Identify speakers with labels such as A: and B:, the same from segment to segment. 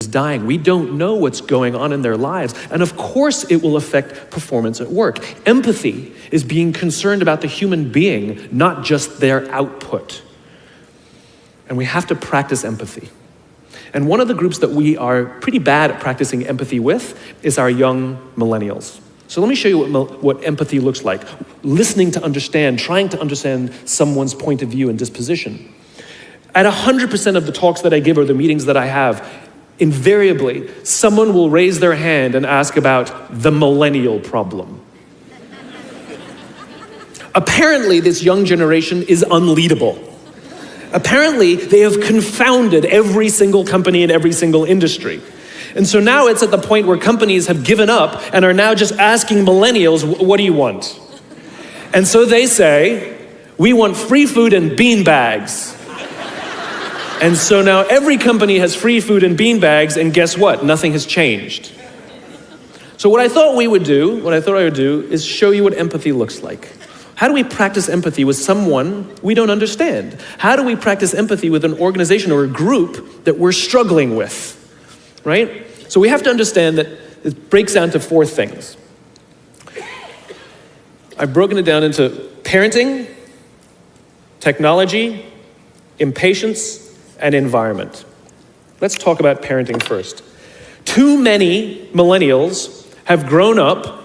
A: dying. We don't know what's going on in their lives. And of course it will affect performance at work. Empathy is being concerned about the human being, not just their output. And we have to practice empathy. And one of the groups that we are pretty bad at practicing empathy with is our young millennials. So let me show you what empathy looks like. Listening to understand, trying to understand someone's point of view and disposition. At 100% of the talks that I give or the meetings that I have, invariably, someone will raise their hand and ask about the millennial problem. Apparently, this young generation is unleadable. Apparently, they have confounded every single company in every single industry. And so now it's at the point where companies have given up and are now just asking millennials, what do you want? And so they say, we want free food and bean bags. And so now every company has free food and bean bags, and guess what? Nothing has changed. So what I thought I would do is show you what empathy looks like. How do we practice empathy with someone we don't understand? How do we practice empathy with an organization or a group that we're struggling with, right? So we have to understand that it breaks down to 4 things. I've broken it down into parenting, technology, impatience, and environment. Let's talk about parenting first. Too many millennials have grown up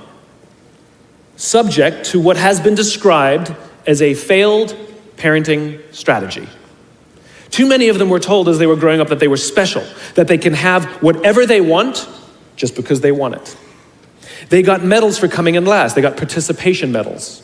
A: subject to what has been described as a failed parenting strategy. Too many of them were told as they were growing up that they were special, that they can have whatever they want just because they want it. They got medals for coming in last. They got participation medals,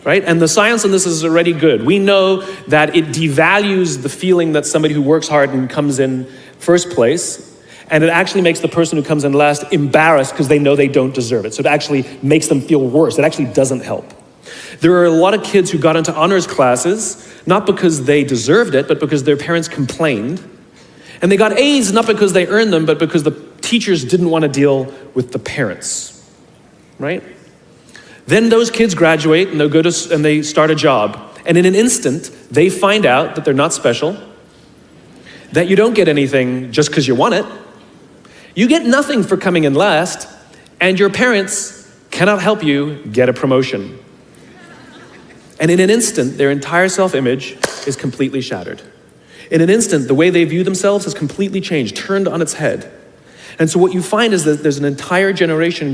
A: right? And the science on this is already good. We know that it devalues the feeling that somebody who works hard and comes in first place, and it actually makes the person who comes in last embarrassed because they know they don't deserve it. So it actually makes them feel worse. It actually doesn't help. There are a lot of kids who got into honors classes, not because they deserved it, but because their parents complained. And they got A's not because they earned them, but because the teachers didn't want to deal with the parents, right? Then those kids graduate and they start a job. And in an instant, they find out that they're not special, that you don't get anything just because you want it. You get nothing for coming in last, and your parents cannot help you get a promotion. And in an instant, their entire self-image is completely shattered. In an instant, the way they view themselves has completely changed, turned on its head. And so what you find is that there's an entire generation